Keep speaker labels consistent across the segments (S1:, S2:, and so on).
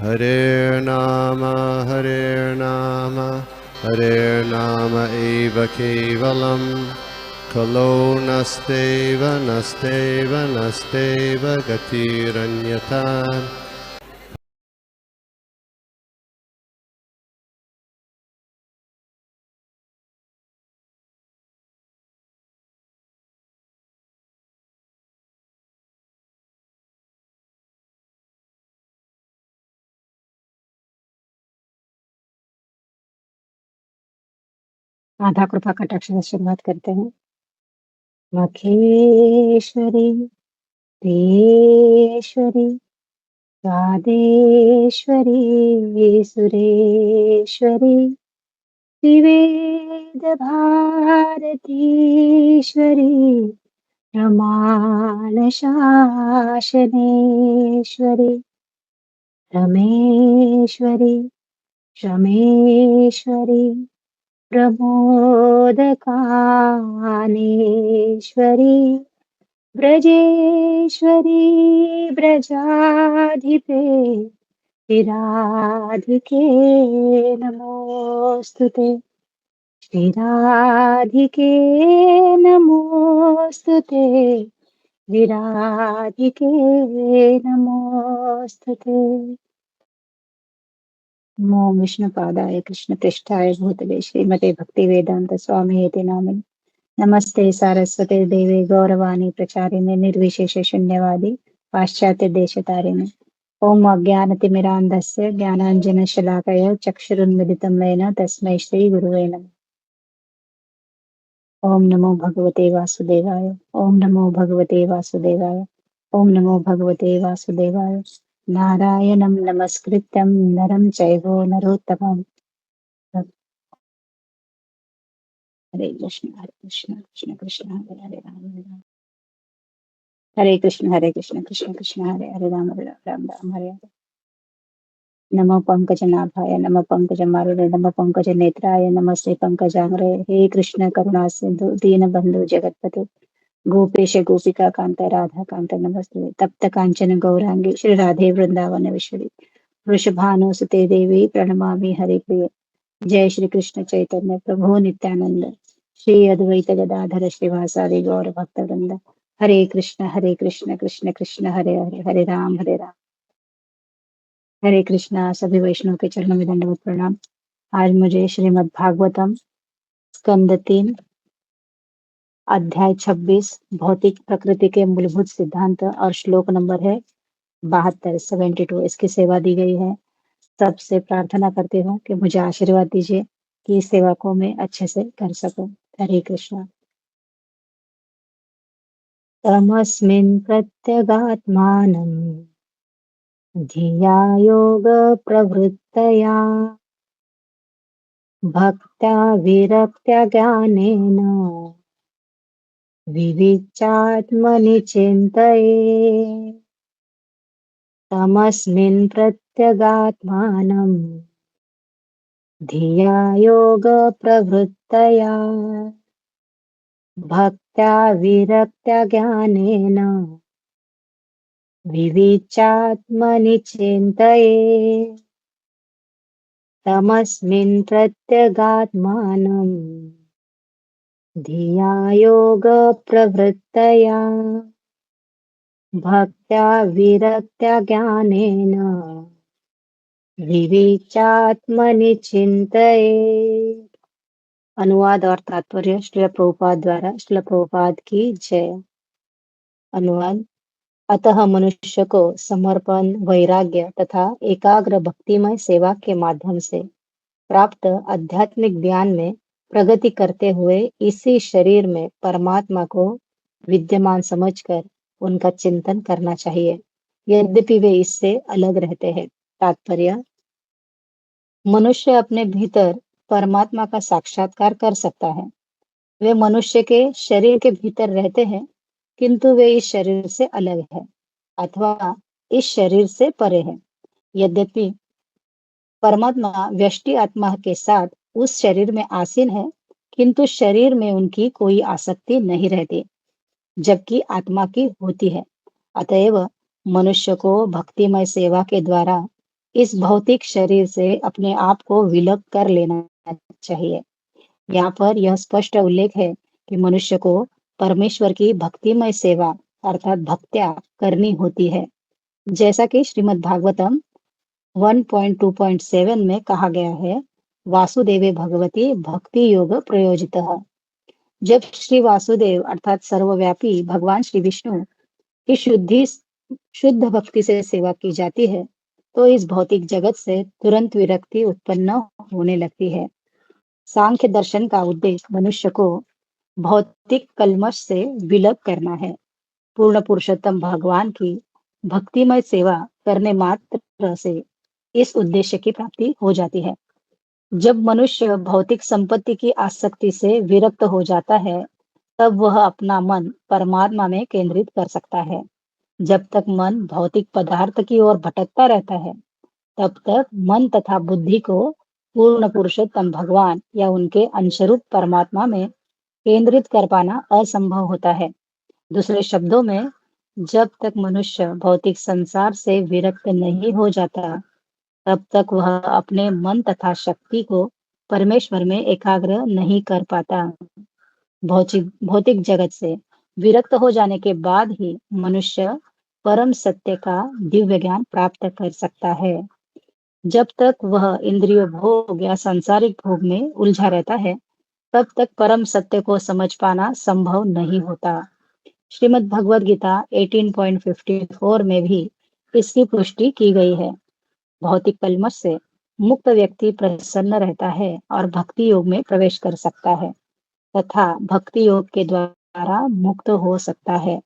S1: Hare Nama, Hare Nama eva kevalam, Kalo nasteva, nasteva, nasteva gatiranyata.
S2: आधा कृपा कटाक्ष से शुरुआत करते हैं। मखेश्वरी देश्वरी राधेश्वरी सुरेश्वरी विवेद भारतीश्वरी रमाण शासनेश्वरी रमेश्वरी शमेश्वरी प्रमोदकानेश्वरी ब्रजेश्वरी ब्रजाधिपे श्रीराधिके नमोस्तुते श्रीराधिके नमोस्तुते विराधिके नमोस्तुते। नमो विष्णुपादाय कृष्णपृष्ठाय भूतले श्रीमते भक्तिवेदांत स्वामिनेति नामिने। नमस्ते सारस्वते देवे गौरवाणी प्रचारिणे निर्विशेष शून्यवादी पाश्चात्य देशतारिणे। ओम अज्ञानतिमिरान्धस्य ज्ञानाञ्जनशलाकया चक्षुरुन्मिलितं येन तस्मै श्रीगुरुवे नमः। ओम नमो भगवते वासुदेवाय। ओम नमो भगवते वासुदेवाय। ओम नमो भगवते वासुदेवाय। नारायणं नमस्कृत्यं नरं चैव नरोत्तमं। हरे कृष्ण कृष्ण कृष्ण हरे हरे राम हरे कृष्ण कृष्ण हरे हरे राम राम हरे हरे। नमो पंकजनाभाय नमो पंकजमारुरे नमो पंकजनेत्राय नमस्ते पंकजांग्रे। हे कृष्ण करुणा सिंधु दीनबंधु जगतपते गोपेश गोपिका कांत राधा कांत नमस्ते। तप्त कांचन गौरांगी श्री राधे वृंदावन विश्वरी वृषभानुसुते देवी प्रणमामि हरिप्रिय। जय श्री कृष्ण चैतन्य प्रभु नित्यानंद श्री अद्वैत गदाधर श्रीवासादि गौर भक्तवृंद। हरे कृष्ण कृष्ण कृष्ण हरे हरे हरे राम हरे कृष्णा। सभी वैष्णव के चरणों में दंडवत प्रणाम। आज मुझे श्रीमद् भागवतम स्कंद 3 अध्याय 26 भौतिक प्रकृति के मूलभूत सिद्धांत और श्लोक नंबर है 72 इसकी सेवा दी गई है। सबसे प्रार्थना करती हूँ कि मुझे आशीर्वाद दीजिए कि इस सेवा को मैं अच्छे से कर सकूं। हरे कृष्णा। तमस्मिन् प्रत्यगात्मानं धिया योग प्रवृत्तया भक्त्या विरक्त्या ज्ञानेन विविच्यात्मनि चिन्तये। तमस्मिन् प्रत्यगात्मानं धिया योग प्रवृत्तया भक्त्या विरक्त्या ज्ञानेन विविच्यात्मनि चिन्तये। तमस्मिन् प्रत्यगात्मानं धिया योग प्रवृत्तया भक्त्या विरक्त्या ज्ञानेन विविचात्मनि चिंतये। अनुवाद और तात्पर्य श्रील प्रभुपाद द्वारा। श्रील प्रभुपाद की जय। अनुवाद। अतः मनुष्य को समर्पण वैराग्य तथा एकाग्र भक्तिमय सेवा के माध्यम से प्राप्त आध्यात्मिक ज्ञान में प्रगति करते हुए इसी शरीर में परमात्मा को विद्यमान समझकर उनका चिंतन करना चाहिए, यद्यपि वे इससे अलग रहते हैं। तात्पर्य। मनुष्य अपने भीतर परमात्मा का साक्षात्कार कर सकता है। वे मनुष्य के शरीर के भीतर रहते हैं, किंतु वे इस शरीर से अलग है अथवा इस शरीर से परे है। यद्यपि परमात्मा व्यष्टि आत्मा के साथ उस शरीर में आसीन है, किंतु शरीर में उनकी कोई आसक्ति नहीं रहती, जबकि आत्मा की होती है। अतएव मनुष्य को भक्तिमय सेवा के द्वारा इस भौतिक शरीर से अपने आप को विलग कर लेना चाहिए। यहाँ पर यह स्पष्ट उल्लेख है कि मनुष्य को परमेश्वर की भक्तिमय सेवा अर्थात भक्त्या करनी होती है। जैसा कि श्रीमद् भागवतम 1.2.7 में कहा गया है, वासुदेवे भगवती भक्ति योग प्रयोजितः। जब श्री वासुदेव अर्थात सर्वव्यापी भगवान श्री विष्णु की शुद्ध भक्ति से सेवा की जाती है, तो इस भौतिक जगत से तुरंत विरक्ति उत्पन्न होने लगती है। सांख्य दर्शन का उद्देश्य मनुष्य को भौतिक कल्मश से विलग करना है। पूर्ण पुरुषोत्तम भगवान की भक्तिमय सेवा करने मात्र से इस उद्देश्य की प्राप्ति हो जाती है। जब मनुष्य भौतिक संपत्ति की आसक्ति से विरक्त हो जाता है, तब वह अपना मन परमात्मा में केंद्रित कर सकता है। जब तक मन भौतिक पदार्थ की ओर भटकता रहता है, तब तक मन तथा बुद्धि को पूर्ण पुरुषोत्तम भगवान या उनके अंशरूप परमात्मा में केंद्रित कर पाना असंभव होता है। दूसरे शब्दों में, जब तक मनुष्य भौतिक संसार से विरक्त नहीं हो जाता, तब तक वह अपने मन तथा शक्ति को परमेश्वर में एकाग्र नहीं कर पाता। भौतिक जगत से विरक्त हो जाने के बाद ही मनुष्य परम सत्य का दिव्य ज्ञान प्राप्त कर सकता है। जब तक वह इंद्रिय भोग या सांसारिक भोग में उलझा रहता है, तब तक परम सत्य को समझ पाना संभव नहीं होता। श्रीमद् भगवद गीता 18.54 में भी इसकी पुष्टि की गई है। भौतिक कल्मश से मुक्त व्यक्ति प्रसन्न रहता है और भक्ति योग में प्रवेश कर सकता है तथा भक्ति योग के द्वारा मुक्त हो सकता है।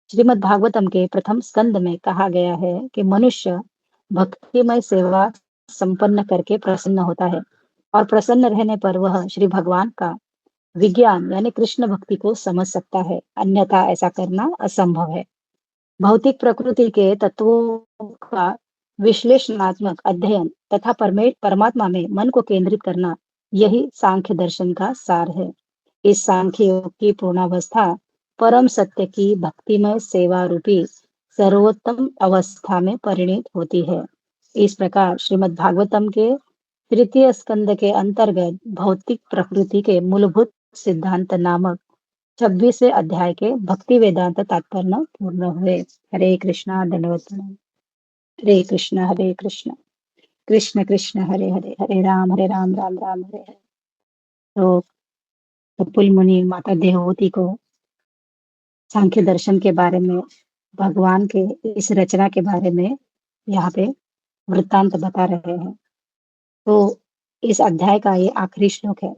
S2: श्रीमद् भागवतम के प्रथम स्कंद में कहा गया है कि मनुष्य भक्तिमय सेवा संपन्न करके प्रसन्न होता है और प्रसन्न रहने पर वह श्री भगवान का विज्ञान यानी कृष्ण भक्ति को समझ सकता है, अन्यथा ऐसा करना असंभव है। भौतिक प्रकृति के तत्वों का विश्लेषणात्मक अध्ययन तथा परमात्मा में मन को केंद्रित करना, यही सांख्य दर्शन का सार है। इस सांख्य योग की पूर्णावस्था परम सत्य की भक्तिमय सेवा रूपी सर्वोत्तम अवस्था में परिणित होती है। इस प्रकार श्रीमद् भागवतम के तृतीय स्कंद के अंतर्गत भौतिक प्रकृति के मूलभूत सिद्धांत नामक 26वें अध्याय के भक्ति वेदांत तात्पर्य पूर्ण हुए। हरे कृष्णा, धन्यवाद प्रणाम। हरे कृष्ण कृष्ण कृष्ण हरे हरे, हरे राम राम राम हरे हरे। तो कपिल मुनि माता देवहूति को सांख्य दर्शन के बारे में, भगवान के इस रचना के बारे में यहाँ पे वृत्तांत बता रहे हैं। तो इस अध्याय का ये आखिरी श्लोक है,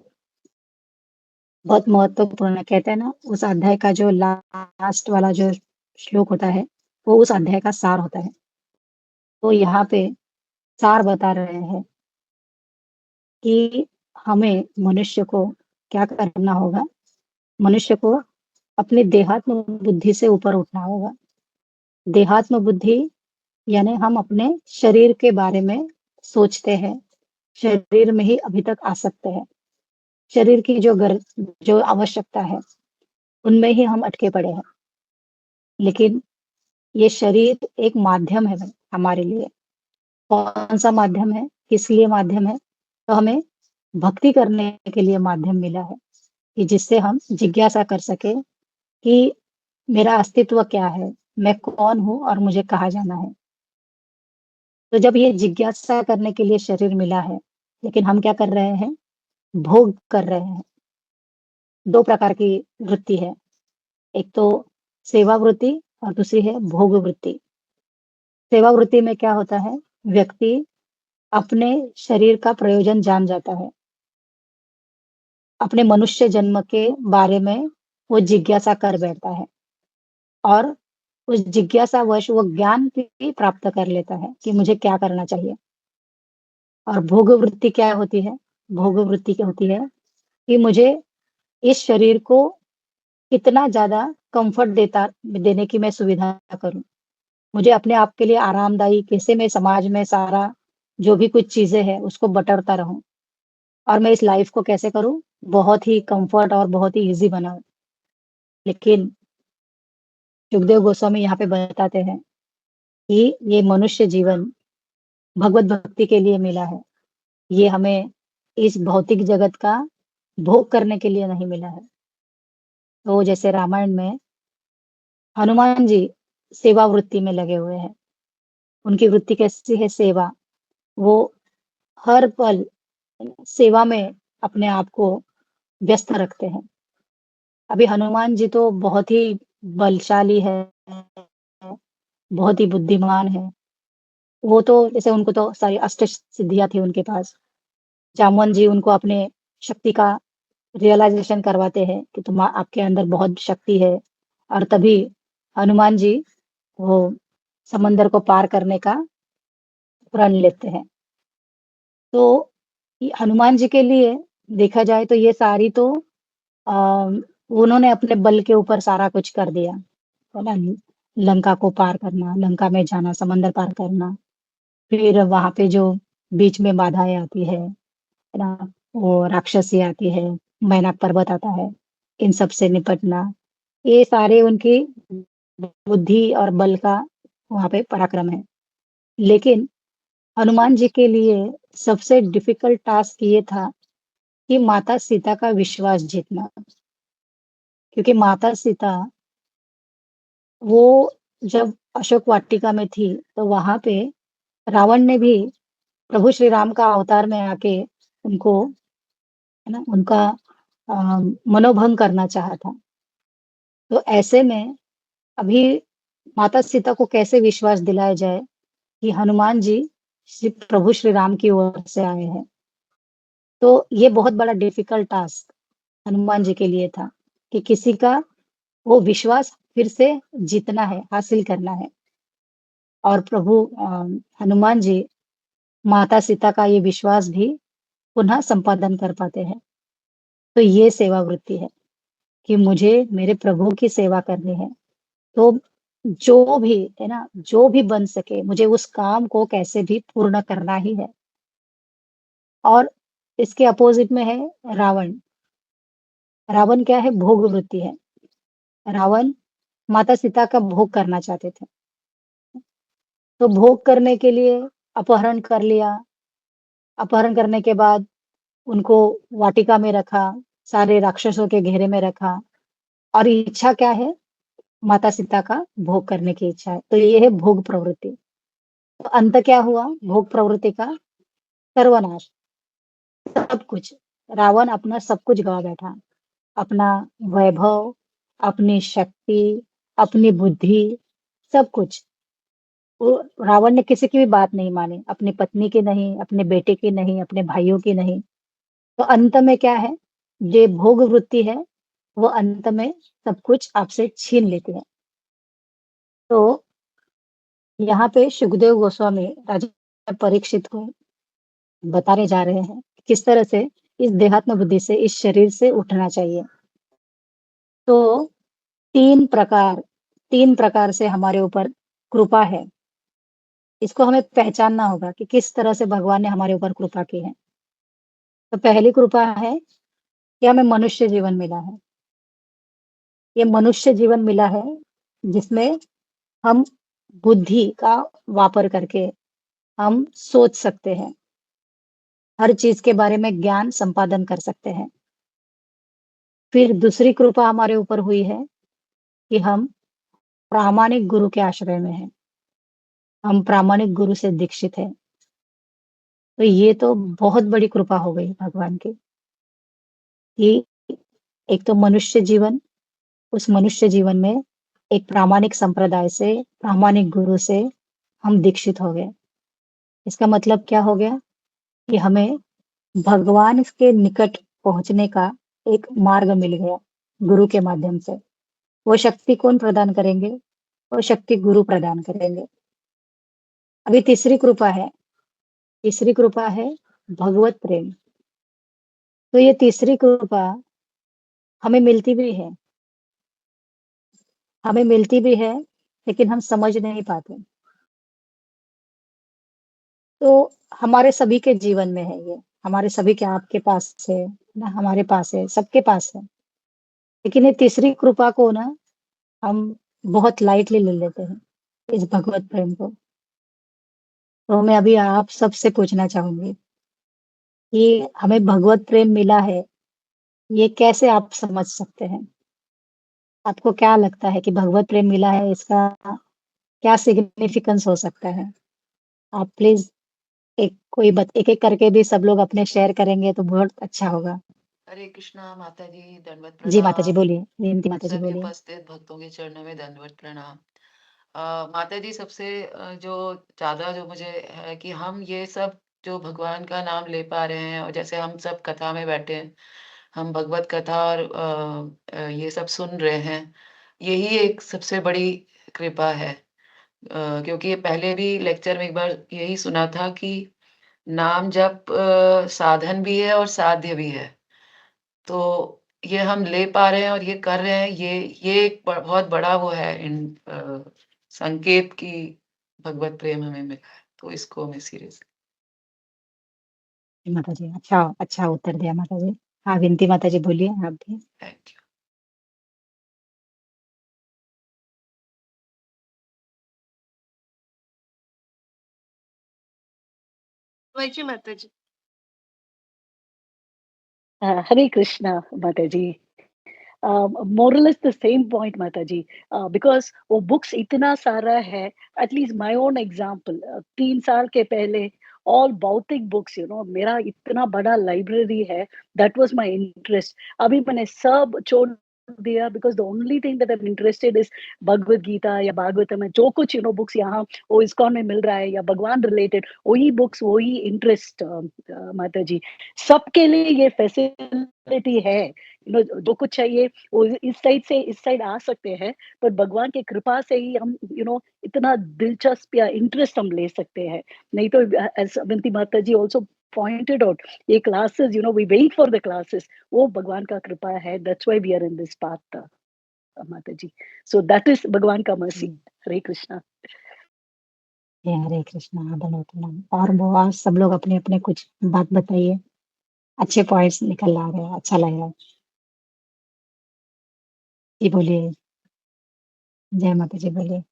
S2: बहुत महत्वपूर्ण है। कहते हैं ना, उस अध्याय का जो लास्ट वाला जो श्लोक होता है, वो उस अध्याय का सार होता है। तो यहाँ पे सार बता रहे हैं कि हमें मनुष्य को क्या करना होगा। मनुष्य को अपनी देहात्म बुद्धि से ऊपर उठना होगा। देहात्म बुद्धि यानी हम अपने शरीर के बारे में सोचते हैं, शरीर में ही अभी तक आसक्त है, शरीर की जो आवश्यकता है उनमें ही हम अटके पड़े हैं। लेकिन ये शरीर एक माध्यम है हमारे लिए। कौन सा माध्यम है, किस लिए माध्यम है? तो हमें भक्ति करने के लिए माध्यम मिला है कि जिससे हम जिज्ञासा कर सके कि मेरा अस्तित्व क्या है, मैं कौन हूँ और मुझे कहाँ जाना है। तो जब ये जिज्ञासा करने के लिए शरीर मिला है, लेकिन हम क्या कर रहे हैं? भोग कर रहे हैं। दो प्रकार की वृत्ति है, एक तो सेवा वृत्ति और दूसरी है भोग वृत्ति। सेवा वृत्ति में क्या होता है? व्यक्ति अपने शरीर का प्रयोजन जान जाता है, अपने मनुष्य जन्म के बारे में वो जिज्ञासा कर बैठता है और उस जिज्ञासावश वो ज्ञान भी प्राप्त कर लेता है कि मुझे क्या करना चाहिए। और भोग वृत्ति क्या होती है? भोग वृत्ति क्या होती है कि मुझे इस शरीर को कितना ज्यादा कंफर्ट देने की मैं सुविधा करूं, मुझे अपने आप के लिए आरामदायी कैसे मैं समाज में सारा जो भी कुछ चीजें हैं उसको बटरता रहूं और मैं इस लाइफ को कैसे करूं, बहुत ही कंफर्ट और बहुत ही इजी बनाऊं। लेकिन सुखदेव गोस्वामी यहाँ पे बताते हैं कि ये मनुष्य जीवन भगवत भक्ति के लिए मिला है। ये हमें इस भौतिक जगत का भोग करने के लिए नहीं मिला है। तो जैसे रामायण में हनुमान जी सेवा वृत्ति में लगे हुए हैं। उनकी वृत्ति कैसी है? सेवा। वो हर पल सेवा में अपने आप को व्यस्त रखते हैं। अभी हनुमान जी तो बहुत ही बलशाली है, बहुत ही बुद्धिमान है। वो तो जैसे उनको तो सारी अष्ट सिद्धियां थी उनके पास। जामवन जी उनको अपने शक्ति का रियलाइजेशन करवाते हैं कि तुम आपके अंदर बहुत शक्ति है, और तभी हनुमान जी वो समंदर को पार करने का प्रण लेते हैं। तो ये हनुमान जी के लिए देखा जाए तो ये सारी तो उन्होंने अपने बल के ऊपर सारा कुछ कर दिया, है ना? लंका को पार करना, लंका में जाना, समंदर पार करना, फिर वहां पे जो बीच में बाधाएं आती है ना? वो राक्षसी आती है, मैनाक पर्वत आता है, इन सब से निपटना, ये सारे उनकी बुद्धि और बल का वहां पे पराक्रम है। लेकिन हनुमान जी के लिए सबसे डिफिकल्ट टास्क ये था कि माता सीता का विश्वास जीतना। क्योंकि माता सीता वो जब अशोक वाटिका में थी, तो वहां पे रावण ने भी प्रभु श्री राम का अवतार में आके उनको, है ना, उनका मनोभंग करना चाहा था। तो ऐसे में अभी माता सीता को कैसे विश्वास दिलाया जाए कि हनुमान जी प्रभु श्री राम की ओर से आए हैं? तो ये बहुत बड़ा डिफिकल्ट टास्क हनुमान जी के लिए था कि किसी का वो विश्वास फिर से जीतना है, हासिल करना है। और प्रभु हनुमान जी माता सीता का ये विश्वास भी पुनः संपादन कर पाते हैं। तो ये सेवा वृत्ति है कि मुझे मेरे प्रभु की सेवा करनी है। तो जो भी, है ना, जो भी बन सके मुझे उस काम को कैसे भी पूर्ण करना ही है। और इसके अपोजिट में है रावण। रावण क्या है? भोग वृत्ति है। रावण माता सीता का भोग करना चाहते थे। तो भोग करने के लिए अपहरण कर लिया। अपहरण करने के बाद उनको वाटिका में रखा, सारे राक्षसों के घेरे में रखा, और इच्छा क्या है? माता सीता का भोग करने की इच्छा है। तो ये है भोग प्रवृत्ति। तो अंत क्या हुआ भोग प्रवृत्ति का? सर्वनाश। सब कुछ, रावण अपना सब कुछ गवा बैठा। अपना वैभव, अपनी शक्ति, अपनी बुद्धि, सब कुछ। वो रावण ने किसी की भी बात नहीं मानी, अपनी पत्नी की नहीं, अपने बेटे की नहीं, अपने भाइयों की नहीं। तो अंत में क्या है? ये भोग वृत्ति है, वो अंत में सब कुछ आपसे छीन लेती है। तो यहाँ पे सुखदेव गोस्वामी राजा परीक्षित को बताने जा रहे हैं किस तरह से इस देहात्म बुद्धि से, इस शरीर से उठना चाहिए। तो तीन प्रकार तीन प्रकार से हमारे ऊपर कृपा है। इसको हमें पहचानना होगा कि किस तरह से भगवान ने हमारे ऊपर कृपा की है। तो पहली कृपा है कि हमें मनुष्य जीवन मिला है। ये मनुष्य जीवन मिला है जिसमें हम बुद्धि का वापर करके हम सोच सकते हैं, हर चीज के बारे में ज्ञान संपादन कर सकते हैं। फिर दूसरी कृपा हमारे ऊपर हुई है कि हम प्रामाणिक गुरु के आश्रय में हैं। हम प्रामाणिक गुरु से दीक्षित हैं। तो ये तो बहुत बड़ी कृपा हो गई भगवान की कि एक तो मनुष्य जीवन, उस मनुष्य जीवन में एक प्रामाणिक संप्रदाय से, प्रामाणिक गुरु से हम दीक्षित हो गए। इसका मतलब क्या हो गया कि हमें भगवान के निकट पहुंचने का एक मार्ग मिल गया गुरु के माध्यम से। वो शक्ति कौन प्रदान करेंगे? वो शक्ति गुरु प्रदान करेंगे। अभी तीसरी कृपा है भगवत प्रेम। तो ये तीसरी कृपा हमें मिलती भी है, हमें मिलती भी है, लेकिन हम समझ नहीं पाते। तो हमारे सभी के जीवन में है ये, हमारे सभी के, आपके पास है ना, हमारे पास है, सबके पास है। लेकिन ये तीसरी कृपा को ना हम बहुत लाइटली ले लेते हैं, इस भगवत प्रेम को। तो मैं अभी आप सबसे पूछना चाहूँगी कि हमें भगवत प्रेम मिला है, ये कैसे आप समझ सकते हैं? आपको क्या लगता है कि भगवत प्रेम मिला है, इसका क्या सिग्निफिकेंस हो सकता है? आप प्लीज़ एक-एक करके भी सब लोग अपने शेयर करेंगे तो बहुत अच्छा होगा।
S3: हरे कृष्णा माता जी, दंडवत
S2: जी, माताजी
S3: प्रणाम।
S2: बोलिए। विनती माताजी
S3: सभी
S2: बोलिए।
S3: उपस्थित भक्तों के चरणों में दंडवत प्रणाम। माता जी सबसे जो ज़्यादा जो मुझे है कि हम ये सब जो भगवान का नाम ले पा रहे हैं और जैसे हम सब कथा में बैठे हैं, हम भगवत कथा और ये सब सुन रहे हैं, यही एक सबसे बड़ी कृपा है। क्योंकि पहले भी लेक्चर में एक बार यही सुना था कि नाम जप साधन भी है और साध्य भी है। तो ये हम ले पा रहे हैं और ये कर रहे हैं, ये एक बहुत बड़ा वो है संकेत कि भगवत प्रेम हमें मिला है, तो इसको हमें सीरियस
S2: माताजी, अच्छा अच्छा उत्तर दिया माताजी। हाँ, विनती माताजी बोलिए आप भी।
S3: Thank you.
S4: वैची माताजी।
S5: Hare Krishna, Mataji. More or less the same point, Mataji. Because वो books इतना सारा है, at least my own example, 3 साल के पहले all भौतिक books, मेरा इतना बड़ा library है, that was my interest. अभी मैंने सब छोड़ दिया because the only thing that I'm interested is Bhagavad Gita या भागवतम में जो कुछ books यहाँ वो इस्कॉन में मिल रहा है या भगवान related वही books वही interest माता जी सबके लिए ये फैसिलिटी है जो कुछ चाहिए वो इस साइड से इस साइड आ सकते हैं पर भगवान की कृपा से ही हम इतना दिलचस्प या इंटरेस्ट हम ले सकते हैं नहीं तो एज अवंती माता जी ऑल्सो pointed out ये classes we wait for the classes वो भगवान का कृपा है that's why we are in this path माता जी so that is भगवान का mercy
S2: हुँ,
S5: हरे कृष्णा
S2: जय हरे कृष्णा, धन्यवाद प्रणाम। और वो सब लोग अपने-अपने कुछ बात बताइए। अच्छे पॉइंट्स निकल आ रहे हैं, अच्छा लग रहा है। जी, बोलिए। जय माता जी, बोलिए।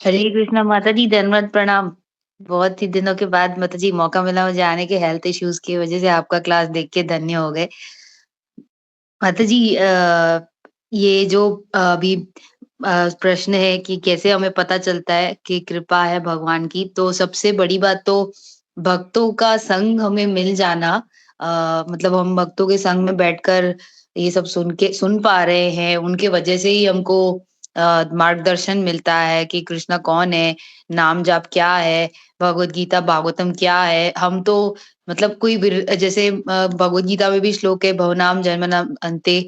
S6: हरे कृष्णा माता जी, धन्यवाद प्रणाम। बहुत ही दिनों के बाद माता जी मौका मिला मुझे आने के, हेल्थ इश्यूज की वजह से आपका क्लास देख के धन्य हो गए। माता जी ये जो अभी प्रश्न है कि कैसे हमें पता चलता है कि कृपा है भगवान की, तो सबसे बड़ी बात तो भक्तों का संग हमें मिल जाना। मतलब हम भक्तों के संग में बैठकर ये सब सुन पा रहे हैं, उनके वजह से ही हमको मार्गदर्शन मिलता है कि कृष्णा कौन है, नाम जाप क्या है, भगवत गीता भागवतम क्या है। हम तो मतलब जैसे भगवत गीता में भी श्लोक है, भवनाम जन्मनाम अन्ते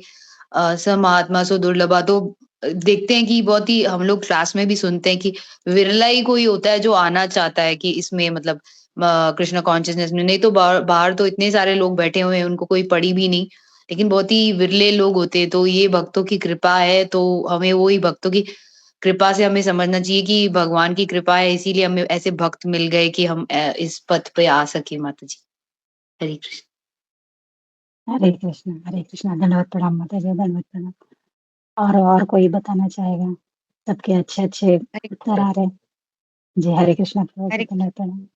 S6: स महात्मा सो दुर्लभा। तो देखते हैं कि बहुत ही हम लोग क्लास में भी सुनते हैं कि विरला ही कोई होता है जो आना चाहता है कि इसमें मतलब कृष्णा कॉन्शियसनेस में। नहीं तो बाहर बाहर तो इतने सारे लोग बैठे हुए हैं, उनको कोई पड़ी भी नहीं। लेकिन बहुत ही विरले लोग होते हैं, तो ये भक्तों की कृपा है, तो हमें वो ही भक्तों की कृपा से हमें समझना चाहिए कि भगवान की कृपा है, इसीलिए हमें ऐसे भक्त मिल गए कि हम इस पथ पे आ सके माता जी। हरे कृष्ण।
S2: हरे कृष्णा, धन्यवाद प्रणाम माता जी, धन्यवाद प्रणाम। और कोई बताना चाहेगा? सबके अच्छे-अच्छे
S4: हरे
S2: उत्तर आ रहे हैं। जी, हरे कृष्णा प्रभु,
S4: हरे
S2: धन्यवाद प्रणाम।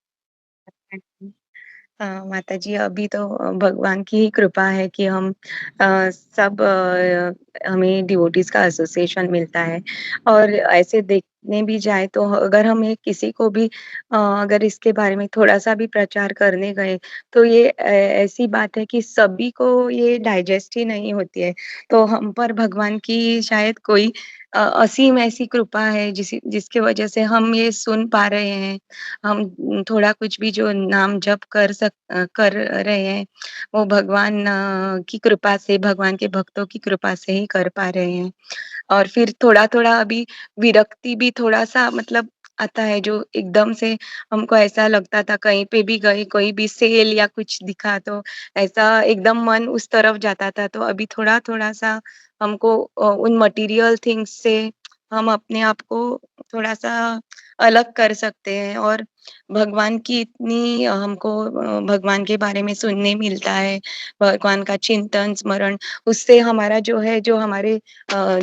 S4: कृष्ण। माताजी अभी तो भगवान की ही कृपा है कि हम सब हमें डिवोटीज का एसोसिएशन मिलता है और ऐसे देखने भी जाए तो अगर हमें किसी को भी अगर इसके बारे में थोड़ा सा भी प्रचार करने गए तो ये ऐसी बात है कि सभी को ये डाइजेस्ट ही नहीं होती है तो हम पर भगवान की शायद कोई असीम ऐसी कृपा है जिसकी वजह से हम ये सुन पा रहे हैं हम थोड़ा कुछ भी जो नाम जप कर रहे हैं, वो भगवान की कृपा से, भगवान के भक्तों की कृपा से ही कर पा रहे हैं। और फिर थोड़ा-थोड़ा अभी विरक्ति भी थोड़ा-सा मतलब आता है, जो एकदम से हमको ऐसा लगता था कहीं पे भी गए, कोई भी सेल या कुछ दिखा तो ऐसा एकदम मन उस तरफ जाता था। तो अभी थोड़ा-थोड़ा सा हमको उन मटेरियल थिंग्स से हम अपने आप को थोड़ा-सा अलग कर सकते हैं और भगवान की इतनी हमको भगवान के बारे में सुनने मिलता है, भगवान का चिंतन, स्मरण, उससे हमारा जो है, जो हमारे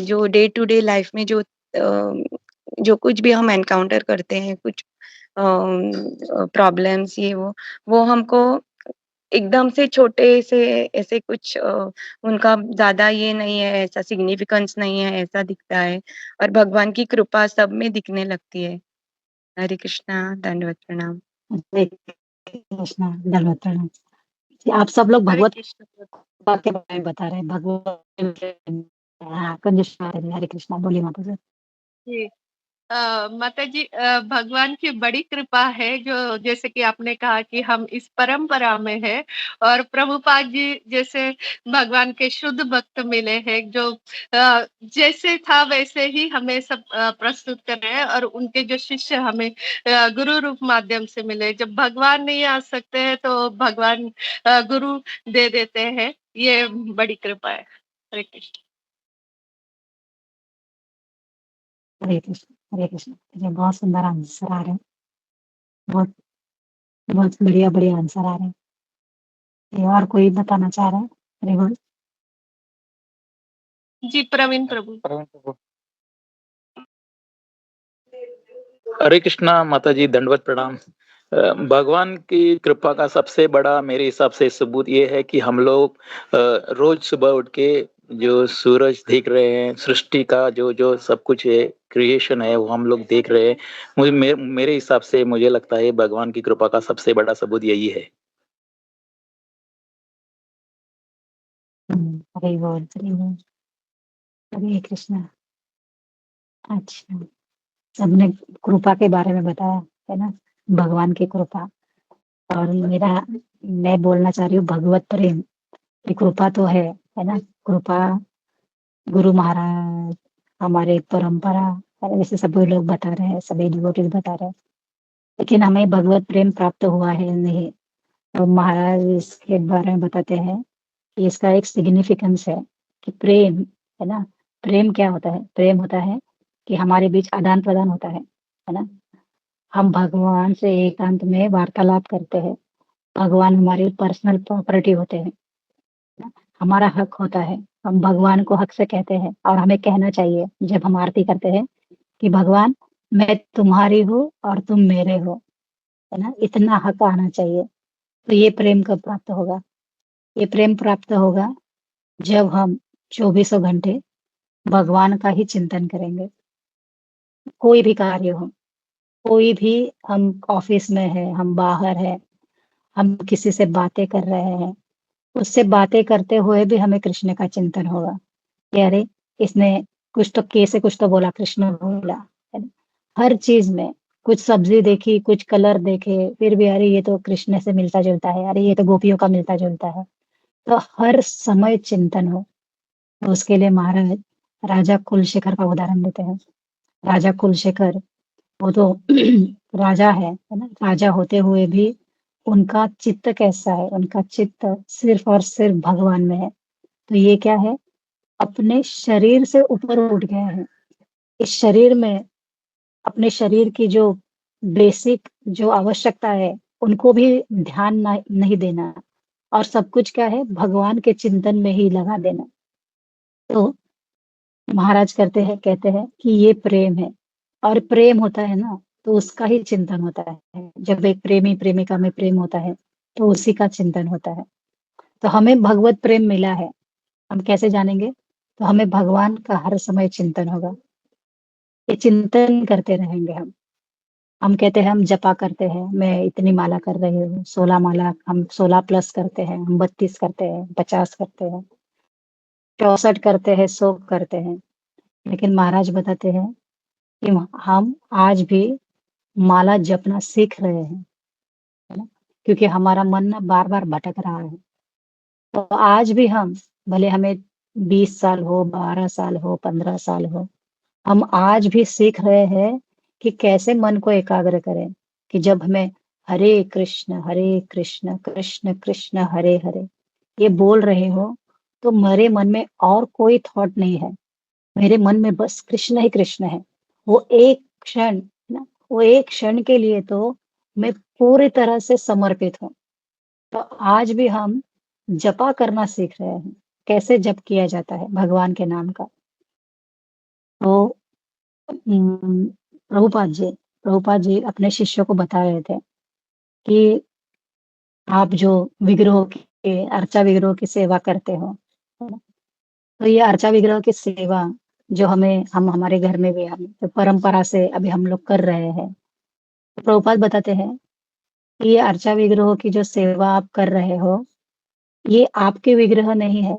S4: जो डे टू डे लाइफ में जो कुछ भी हम एनकाउंटर करते हैं, कुछ प्रॉब्लम्स ये वो हमको एकदम से छोटे से ऐसे कुछ उनका ज़्यादा ये नहीं है, ऐसा सिग्निफिकेंस नहीं है, ऐसा दिखता है और भगवान की कृपा सब में दिखने लगती है। हरे कृष्णा, दंडवत प्रणाम।
S2: हरे कृष्णा, दंडवत प्रणाम। आप सब लोग
S7: हरे
S2: भगवत
S7: कृष्ण
S2: कृपा के बारे में बता रहे हैं, भगवत। हाँ, कंजूस हरे कृष्णा, बोलिए माता जी।
S7: जी। माता जी, भगवान की बड़ी कृपा है जो जैसे कि आपने कहा कि हम इस परंपरा में हैं और प्रभुपाद जी जैसे भगवान के शुद्ध भक्त मिले हैं जो जैसे था वैसे ही हमें सब प्रस्तुत कर रहे हैं और उनके जो शिष्य हमें गुरु रूप माध्यम से मिले। जब भगवान नहीं आ सकते हैं तो भगवान गुरु दे देते हैं, ये बड़ी कृपा है। हरे कृष्ण।
S2: हरे कृष्ण, हरे कृष्ण। ये बहुत सुंदर आंसर आ रहे हैं, बहुत बहुत बढ़िया बढ़िया आंसर आ रहे हैं। ये और कोई बताना चाह रहा है? हरे बोल।
S7: जी, प्रवीण प्रभु।
S8: हरे कृष्णा माता जी, दंडवत प्रणाम। भगवान की कृपा का सबसे बड़ा मेरे हिसाब से सबूत ये है कि हम लोग रोज सुबह उठ के जो सूरज देख रहे हैं, सृष्टि का जो जो सब कुछ है, क्रिएशन है, वो हम लोग देख रहे हैं। मेरे हिसाब से मुझे लगता है भगवान की कृपा का सबसे बड़ा सबूत यही है।
S2: हरे बोल, हरे बोल। हरे कृष्णा। अच्छा, सबने कृपा के बारे में बताया है ना, भगवान की कृपा। और मैं बोलना चाह रही हूँ भगवत प्रेम। ये कृपा तो है ना, कृपा गुरु महाराज, हमारे परंपरा, है, जैसे सभी लोग बता रहे हैं, सभी डिवोटीज बता रहे हैं। लेकिन हमें भगवत प्रेम प्राप्त हुआ है नहीं, तो महाराज इसके बारे में बताते हैं कि इसका एक सिग्निफिकेंस है कि प्रेम, है ना, प्रेम क्या होता है? प्रेम होता है कि हमारे बीच आदान प्रदान होता है ना। हम भगवान से एकांत में वार्तालाप करते हैं, भगवान हमारी पर्सनल प्रॉपर्टी होते हैं ना? हमारा हक होता है, हम भगवान को हक से कहते हैं और हमें कहना चाहिए जब हम आरती करते हैं कि भगवान मैं तुम्हारी हूँ और तुम मेरे हो, है ना, इतना हक आना चाहिए। तो ये प्रेम कब प्राप्त होगा? ये प्रेम प्राप्त होगा जब हम 24 घंटे भगवान का ही चिंतन करेंगे। कोई भी कार्य हो, कोई भी, हम ऑफिस में है, हम बाहर है, हम किसी से बातें कर रहे हैं, उससे बातें करते हुए भी हमें कृष्ण का चिंतन होगा कि अरे इसने कुछ तो कैसे कुछ तो बोला, कृष्ण बोला, है ना? हर चीज में कुछ सब्जी देखी, कुछ कलर देखे, फिर भी अरे ये तो कृष्ण से मिलता जुलता है, अरे ये तो गोपियों का मिलता जुलता है। तो हर समय चिंतन हो। तो उसके लिए महाराज राजा कुलशेखर का उदाहरण देते हैं। राजा कुलशेखर, वो तो राजा है ना, राजा होते हुए भी उनका चित्त कैसा है? उनका चित्त सिर्फ और सिर्फ भगवान में है। तो ये क्या है? अपने शरीर से ऊपर उठ गए हैं। इस शरीर में अपने शरीर की जो बेसिक जो आवश्यकता है उनको भी ध्यान नहीं देना, और सब कुछ क्या है? भगवान के चिंतन में ही लगा देना। तो महाराज कहते हैं कि ये प्रेम है। और प्रेम होता है ना, तो उसका ही चिंतन होता है। जब एक प्रेमी प्रेमिका में प्रेम होता है तो उसी का चिंतन होता है। तो हमें भगवत प्रेम मिला है, हम कैसे जानेंगे? तो हमें भगवान का हर समय चिंतन होगा, ये चिंतन करते रहेंगे हम कहते हैं हम जपा करते हैं, मैं इतनी माला कर रही हूँ, 16 माला, हम 16 प्लस करते हैं, हम 32 करते हैं, 50 करते हैं, 64 करते हैं, 100 करते हैं। लेकिन महाराज बताते हैं कि हम आज भी माला जपना सीख रहे हैं, है ना, क्योंकि हमारा मन ना बार बार भटक रहा है। तो आज भी हम, भले हमें 20 साल हो, 12 साल हो, 15 साल हो, हम आज भी सीख रहे हैं कि कैसे मन को एकाग्र करें। कि जब हमें हरे कृष्ण कृष्ण कृष्ण हरे हरे ये बोल रहे हो, तो मेरे मन में और कोई थॉट नहीं है, मेरे मन में बस कृष्ण ही कृष्ण है। वो एक क्षण ना, वो एक क्षण के लिए तो मैं पूरी तरह से समर्पित हूँ। तो आज भी हम जपा करना सीख रहे हैं, कैसे जप किया जाता है भगवान के नाम का। तो प्रभुपाद जी, प्रभुपाद जी अपने शिष्यों को बता रहे थे कि आप जो विग्रहों के अर्चा विग्रहों की सेवा करते हो, है ना? तो ये अर्चा विग्रह की सेवा जो हम हमारे घर में भी हम जो परंपरा से अभी हम लोग कर रहे हैं, तो प्रभुपाद बताते हैं कि ये अर्चा विग्रहों की जो सेवा आप कर रहे हो, ये आपके विग्रह नहीं है,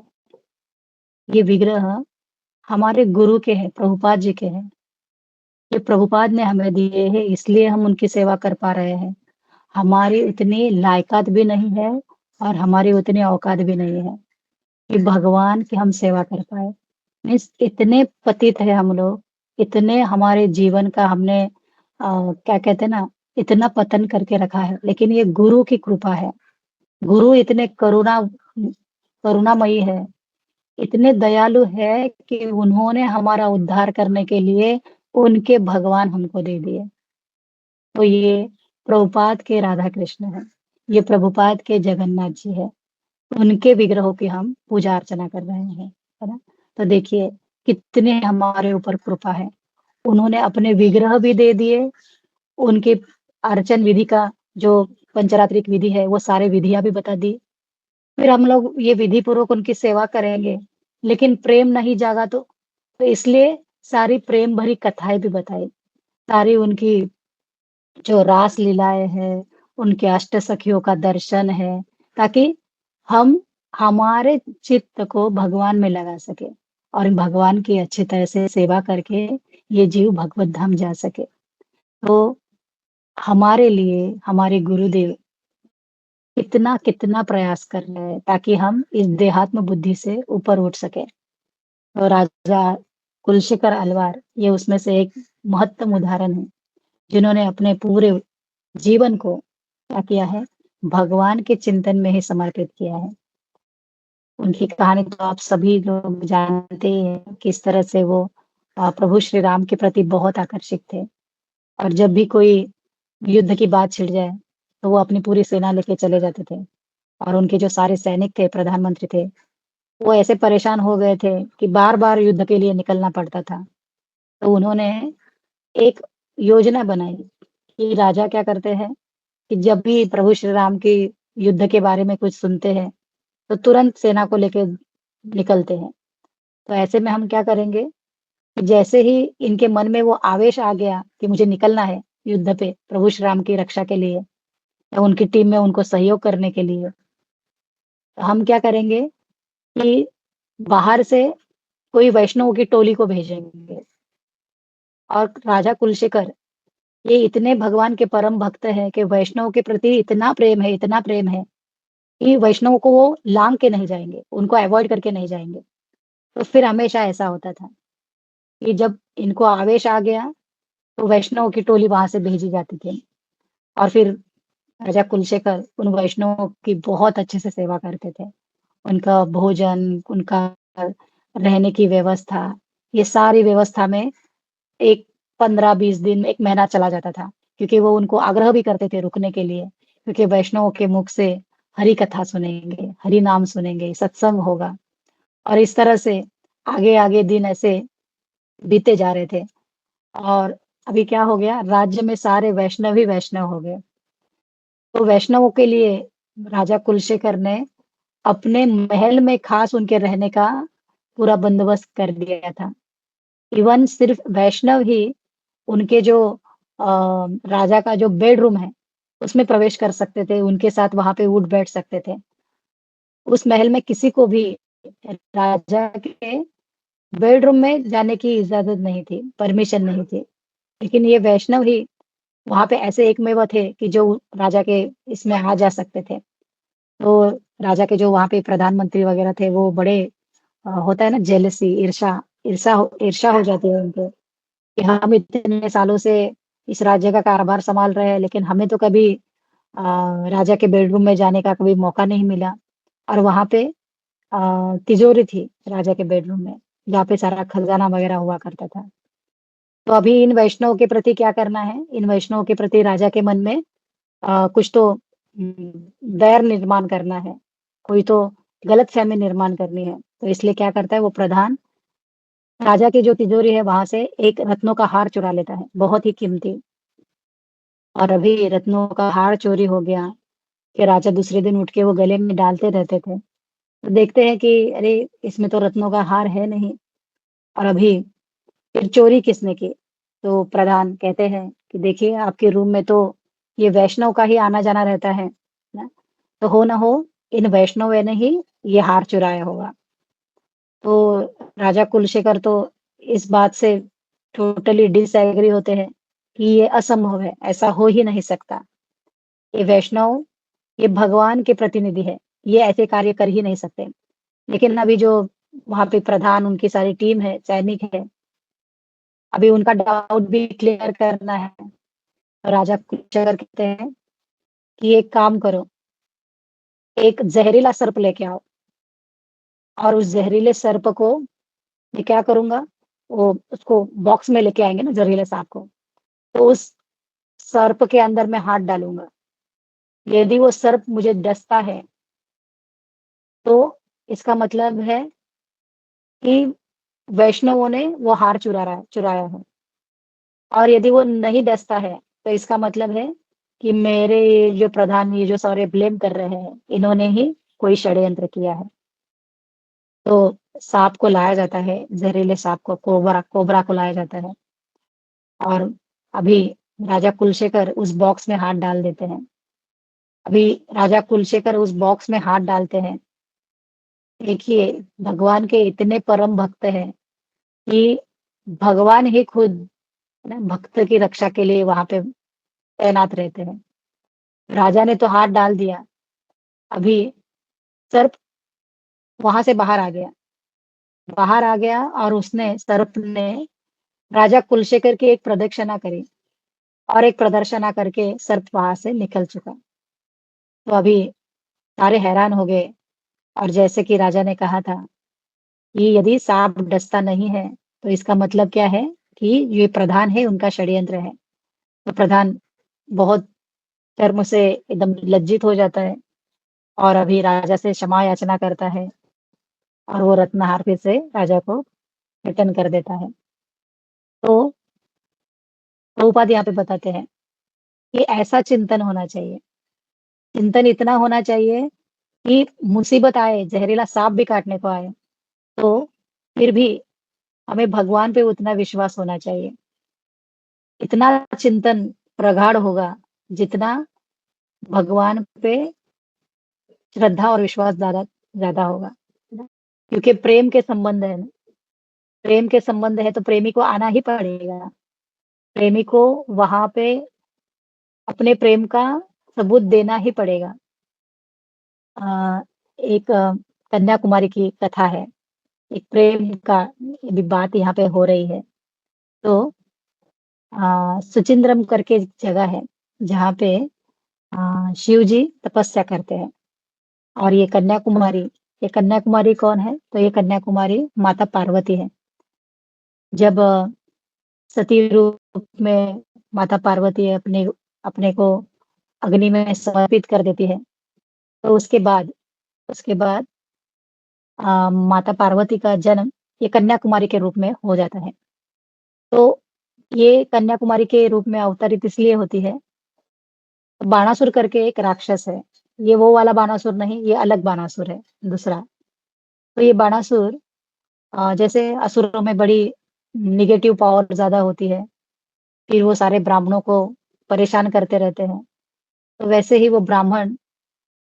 S2: ये विग्रह हमारे गुरु के हैं, प्रभुपाद जी के हैं। ये प्रभुपाद ने हमें दिए हैं, इसलिए हम उनकी सेवा कर पा रहे हैं। हमारी उतनी लायकात भी नहीं है और हमारी उतनी औकात भी नहीं है कि भगवान की हम सेवा कर पाए। मीन्स इतने पतित है हम लोग, इतने हमारे जीवन का हमने क्या कहते हैं ना, इतना पतन करके रखा है, लेकिन ये गुरु की कृपा है। गुरु इतने करुणामयी है, इतने दयालु है कि उन्होंने हमारा उद्धार करने के लिए उनके भगवान हमको दे दिए। तो ये प्रभुपाद के राधा कृष्ण है, ये प्रभुपाद के जगन्नाथ जी है, उनके विग्रहों की हम पूजा अर्चना कर रहे हैं, है ना? तो देखिए कितने हमारे ऊपर कृपा है, उन्होंने अपने विग्रह भी दे दिए, उनके अर्चन विधि का जो पंचरात्रिक विधि है वो सारे विधियां भी बता दी। फिर हम लोग ये विधि पूर्वक उनकी सेवा करेंगे, लेकिन प्रेम नहीं जागा तो इसलिए सारी प्रेम भरी कथाएं भी बताई, सारी उनकी जो रास लीलाएं हैं, उनके अष्ट सखियों का दर्शन है, ताकि हम हमारे चित्त को भगवान में लगा सके और भगवान की अच्छी तरह से सेवा करके ये जीव भगवत धाम जा सके। तो हमारे लिए हमारे गुरुदेव कितना कितना प्रयास कर रहे हैं ताकि हम इस देहात्म बुद्धि से ऊपर उठ सके। तो राजा कुलशेखर अलवार ये उसमें से एक महत्तम उदाहरण है, जिन्होंने अपने पूरे जीवन को क्या किया है, भगवान के चिंतन में ही समर्पित किया है। उनकी कहानी तो आप सभी लोग जानते ही हैं, किस तरह से वो प्रभु श्री राम के प्रति बहुत आकर्षित थे और जब भी कोई युद्ध की बात छिड़ जाए तो वो अपनी पूरी सेना लेके चले जाते थे और उनके जो सारे सैनिक थे, प्रधानमंत्री थे, वो ऐसे परेशान हो गए थे कि बार-बार युद्ध के लिए निकलना पड़ता था। तो उन्होंने एक योजना बनाई कि राजा क्या करते हैं कि जब भी प्रभु श्री राम की युद्ध के बारे में कुछ सुनते हैं, तो तुरंत सेना को लेके निकलते हैं। तो ऐसे में हम क्या करेंगे कि जैसे ही इनके मन में वो आवेश आ गया कि मुझे निकलना है युद्ध पे प्रभु श्री राम की रक्षा के लिए या उनकी टीम में उनको सहयोग करने के लिए, तो हम क्या करेंगे कि बाहर से कोई वैष्णव की टोली को भेजेंगे और राजा कुलशेखर ये इतने भगवान के परम भक्त हैं कि वैष्णव के प्रति इतना प्रेम है कि वैष्णव को वो लांग के नहीं जाएँगे, उनको अवॉइड करके नहीं जाएँगे। तो फिर हमेशा ऐसा होता था कि जब इनको आवेश आ गया, तो वैष्णव की टोली वहाँ से भेजी जाती थी और फिर राजा कुलशेखर उन वैष्णवों की बहुत अच्छे से सेवा करते थे। उनका भोजन, उनका रहने की व्यवस्था, ये सारी व्यवस्था में एक 15-20 दिन, 1 महीना चला जाता था, क्योंकि वो उनको आग्रह भी करते थे रुकने के लिए, क्योंकि वैष्णवों के मुख से हरि कथा सुनेंगे, हरि नाम सुनेंगे, सत्संग होगा और इस तरह से आगे-आगे दिन ऐसे बीते जा रहे थे और अभी क्या हो गया, राज्य में सारे वैष्णव ही वैष्णव हो गए। तो वैष्णवों के लिए राजा कुलशेखर ने अपने महल में खास उनके रहने का पूरा बंदोबस्त कर दिया था। इवन सिर्फ वैष्णव ही उनके जो राजा का जो बेडरूम है, उसमें प्रवेश कर सकते थे, उनके साथ वहाँ पे उठ बैठ सकते थे। उस महल में किसी को भी राजा के बेडरूम में जाने की इजाज़त नहीं थी, परमिशन नहीं थी। लेकिन ये वैष्णव ही वहाँ पे ऐसे एकमेव थे कि जो राजा के इसमें आ जा सकते थे। तो राजा के जो वहाँ पे प्रधानमंत्री वगैरह थे, वो बड़े होता है ना जेलसी, ईर्ष्या हो जाती है उनको कि हम इतने सालों से इस राज्य का कारोबार सँभाल रहे हैं, लेकिन हमें तो कभी राजा के बेडरूम में जाने का कभी मौका नहीं मिला और वहाँ पे तिजोरी थी राजा के बेडरूम में, जहाँ पे सारा खज़ाना वगैरह हुआ करता था। तो अभी इन वैष्णव के प्रति क्या करना है, इन वैष्णव के प्रति राजा के मन में कुछ तो बैर निर्माण करना है, कोई तो गलतफ़हमी निर्माण करनी है। तो इसलिए क्या करता है वो प्रधान, राजा की जो तिजोरी है वहाँ से एक रत्नों का हार चुरा लेता है, बहुत ही कीमती। और अभी रत्नों का हार चोरी हो गया कि राजा दूसरे दिन उठ के वो गले में डालते रहते थे। तो देखते हैं कि अरे इसमें तो रत्नों का हार है नहीं, और अभी फिर चोरी किसने की? तो प्रधान कहते हैं कि देखिए आपके रूम में तो ये वैष्णव का ही आना-जाना रहता है ना? तो हो ना हो इन वैष्णव ने ही ये हार चुराया होगा। तो राजा कुलशेखर तो इस बात से टोटली डिसएग्री होते हैं कि ये असंभव है, ऐसा हो ही नहीं सकता। ये वैष्णव, ये भगवान के प्रतिनिधि है, ये ऐसे कार्य कर ही नहीं सकते। लेकिन अभी जो वहाँ पे प्रधान, उनकी सारी टीम है, सैनिक है, अभी उनका डाउट भी क्लियर करना है। तो राजा कुलशेखर कहते हैं कि एक काम करो, एक जहरीला सर्प लेके आओ, और उस जहरीले सर्प को मैं क्या करूँगा, वो उसको बॉक्स में लेके आएँगे ना जहरीले साँप को, तो उस सर्प के अंदर मैं हाथ डालूँगा। यदि वो सर्प मुझे डसता है, तो इसका मतलब है कि वैष्णवों ने वो हार चुराया है। और यदि वो नहीं डसता है, तो इसका मतलब है कि मेरे ये जो प्रधान, ये जो सारे ब्लेम कर रहे हैं, इन्होंने ही कोई षड्यंत्र किया है। तो साँप को लाया जाता है, जहरीले साँप को, कोबरा कोबरा को लाया जाता है, और अभी राजा कुलशेखर उस बॉक्स में हाथ डाल देते हैं। अभी राजा कुलशेखर उस बॉक्स में हाथ डालते हैं। देखिए, भगवान के इतने परम भक्त हैं कि भगवान ही खुद ना भक्त की रक्षा के लिए वहाँ पे तैनात रहते हैं। राजा ने तो हाथ डाल दिया, अभी सर्प वहाँ से बाहर आ गया, और उसने सर्प ने राजा कुलशेखर की एक प्रदक्षिणा करी, और एक प्रदर्शना करके सर्प वहाँ से निकल चुका। तो अभी सारे हैरान हो गए, और जैसे कि राजा ने कहा था कि यदि साँप डसता नहीं है, तो इसका मतलब क्या है कि ये प्रधान है, उनका षड्यंत्र है। तो प्रधान बहुत शर्म से एकदम लज्जित हो जाता है, और अभी राजा से क्षमा याचना करता है, और वो रत्नहार फिर से राजा को रिटर्न कर देता है। तो प्रभुपाद यहाँ पे बताते हैं कि ऐसा चिंतन होना चाहिए। चिंतन इतना होना चाहिए कि मुसीबत आए, जहरीला साँप भी काटने को आए, तो फिर भी हमें भगवान पे उतना विश्वास होना चाहिए। इतना चिंतन प्रगाढ़ होगा, जितना भगवान पे श्रद्धा और विश्वास ज़्यादा होगा, है ना? क्योंकि प्रेम के संबंध है ना, प्रेम के संबंध है तो प्रेमी को आना ही पड़ेगा। प्रेमी को वहाँ पे अपने प्रेम का सबूत देना ही पड़ेगा। अ, एक कन्याकुमारी की कथा है, एक प्रेम का भी बात यहाँ पे हो रही है। तो सुचिंद्रम करके एक जगह है, जहाँ पे शिव जी तपस्या करते हैं, और ये कन्याकुमारी कौन है? तो ये कन्याकुमारी माता पार्वती है। जब सती रूप में माता पार्वती अपने अपने को अग्नि में समर्पित कर देती है, तो उसके बाद माता पार्वती का जन्म ये कन्याकुमारी के रूप में हो जाता है। तो ये कन्याकुमारी के रूप में अवतरित इसलिए होती है, बाणासुर करके एक राक्षस है। ये वो वाला बाणासुर नहीं, ये अलग बाणासुर है, दूसरा। तो ये बाणासुर जैसे असुरों में बड़ी नेगेटिव पावर ज़्यादा होती है, फिर वो सारे ब्राह्मणों को परेशान करते रहते हैं। तो वैसे ही वो ब्राह्मण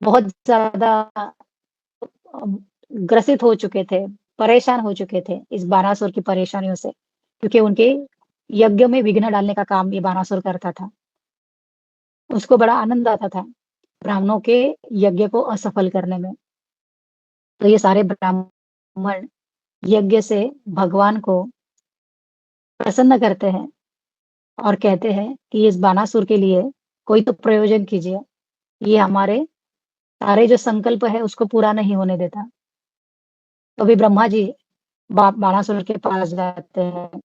S2: बहुत ज़्यादा ग्रसित हो चुके थे, परेशान हो चुके थे इस बानासुर की परेशानियों से, क्योंकि उनके यज्ञ में विघ्न डालने का काम ये बानासुर करता था। उसको बड़ा आनंद आता था, ब्राह्मणों के यज्ञ को असफल करने में। तो ये सारे ब्राह्मण यज्ञ से भगवान को प्रसन्न करते हैं, और कहते हैं कि इस बानासुर के लिए कोई तो प्रयोजन कीजिए, ये हमारे सारे जो संकल्प है उसको पूरा नहीं होने देता। तो अभी ब्रह्मा जी बानासुर के पास जाते हैं,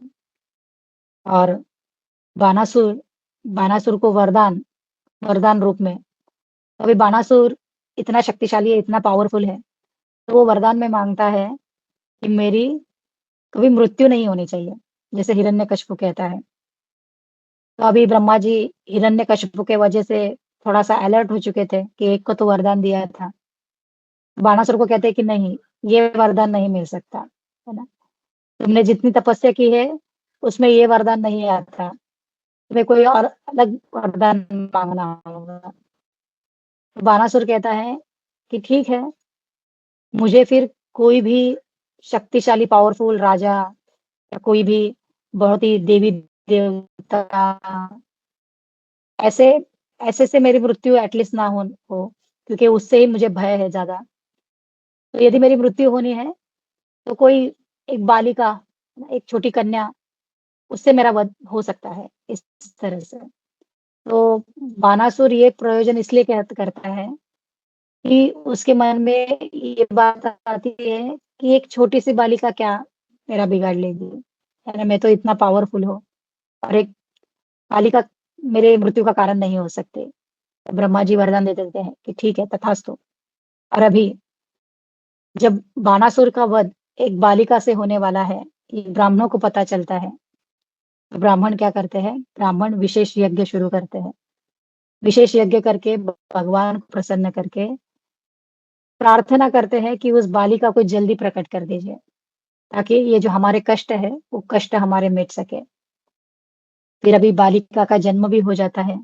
S2: और बानासुर बानासुर को वरदान रूप में, अभी बानासुर इतना शक्तिशाली है, इतना पावरफुल है, तो वो वरदान में माँगता है कि मेरी कभी मृत्यु नहीं होनी चाहिए, जैसे हिरण्यकशिपु कहता है। तो अभी ब्रह्मा जी हिरण्यकशिपु के वजह से थोड़ा-सा अलर्ट हो चुके थे कि एक को तो वरदान दिया था। बाणासुर को कहते हैं कि नहीं, ये वरदान नहीं मिल सकता, है ना? तुमने जितनी तपस्या की है, उसमें ये वरदान नहीं आता। तुम्हें कोई और अलग वरदान माँगना होगा। तो बाणासुर कहता है कि ठीक है, मुझे फिर कोई भी शक्तिशाली पावरफुल राजा या कोई भी बहुत ही देवी-देवता ऐसे ऐसे से मेरी मृत्यु एटलीस्ट ना हो, क्योंकि उससे ही मुझे भय है ज़्यादा। तो यदि मेरी मृत्यु होनी है, तो कोई एक बालिका, एक छोटी कन्या, उससे मेरा वध हो सकता है, इस तरह से। तो बानासुर ये प्रयोजन इसलिए करता है कि उसके मन में ये बात आती है कि एक छोटी-सी बालिका क्या मेरा बिगाड़ लेगी, है ना? मैं तो इतना पावरफुल हूँ और एक बालिका मेरे मृत्यु का कारण नहीं हो सकते। तो ब्रह्मा जी वरदान दे देते हैं कि ठीक है, तथास्तु। और अभी जब बानासुर का वध एक बालिका से होने वाला है, ये ब्राह्मणों को पता चलता है, तो ब्राह्मण क्या करते हैं? ब्राह्मण विशेष यज्ञ शुरू करते हैं। विशेष यज्ञ करके भगवान को प्रसन्न करके प्रार्थना करते हैं कि उस बालिका को जल्दी प्रकट कर दीजिए, ताकि ये जो हमारे कष्ट है, वो कष्ट हमारे मिट सके। फिर अभी बालिका का जन्म भी हो जाता है।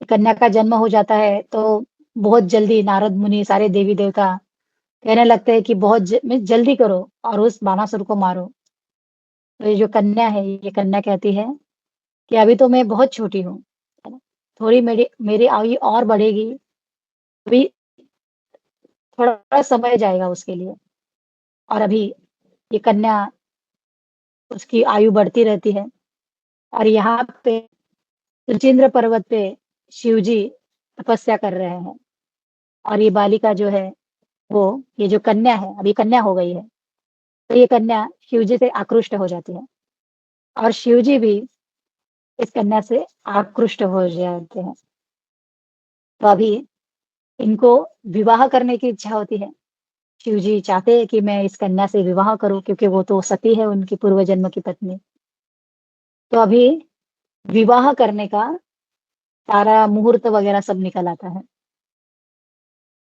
S2: कन्या का जन्म हो जाता है, तो बहुत जल्दी नारद मुनि, सारे देवी-देवता कहने लगते हैं कि बहुत जल्दी करो और उस बानासुर को मारो। तो ये जो कन्या है, ये कन्या कहती है कि अभी तो मैं बहुत छोटी हूँ, है ना? थोड़ी मेरी मेरी आयु और बढ़ेगी, अभी थोड़ा समय जाएगा उसके लिए। और अभी ये कन्या, उसकी आयु बढ़ती रहती है और यहाँ पे सुचिंद्र पर्वत पे शिव जी तपस्या कर रहे हैं और ये बालिका जो है, वो ये जो कन्या है, अभी कन्या हो गई है, तो ये कन्या शिव जी से आकृष्ट हो जाती है और शिव जी भी इस कन्या से आकृष्ट हो जाते हैं। तो अभी इनको विवाह करने की इच्छा होती है। शिव जी चाहते हैं कि मैं इस कन्या से विवाह करूँ, क्योंकि वो तो सती है, उनकी पूर्व जन्म की पत्नी। तो अभी विवाह करने का सारा मुहूर्त वगैरह सब निकल आता है।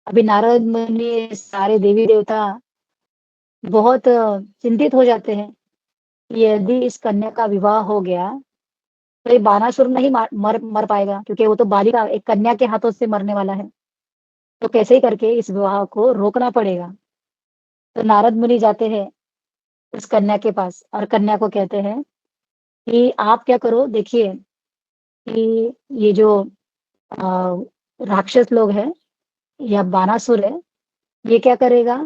S2: अभी नारद मुनि, सारे देवी-देवता बहुत चिंतित हो जाते हैं कि यदि इस कन्या का विवाह हो गया, तो ये बानासुर नहीं मर मर पाएगा, क्योंकि वो तो बालिका, एक कन्या के हाथों से मरने वाला है। तो कैसे ही करके इस विवाह को रोकना पड़ेगा। तो नारद मुनि जाते हैं उस कन्या के पास और कन्या को कहते हैं कि आप क्या करो, देखिए कि ये जो अ, राक्षस लोग हैं या बानासुर है, ये क्या करेगा,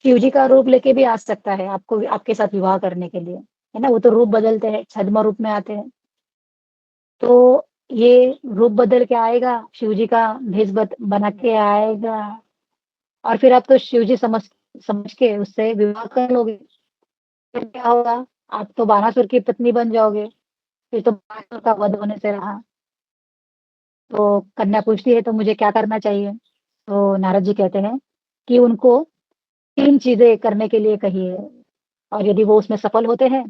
S2: शिव जी का रूप लेके भी आ सकता है आपको, आपके साथ विवाह करने के लिए, है ना? वो तो रूप बदलते हैं, छद्म रूप में आते हैं। तो ये रूप बदल के आएगा, शिव जी का भेष बना के आएगा और फिर आप तो शिव जी समझ समझ के उससे विवाह कर लोगे। फिर क्या होगा? आप तो बानासुर की पत्नी बन जाओगे, फिर तो बानासुर का वध होने से रहा। तो कन्या पूछती है, तो मुझे क्या करना चाहिए? तो नारद जी कहते हैं कि उनको 3 चीज़ें करने के लिए कहिए और यदि वो उसमें सफल होते हैं,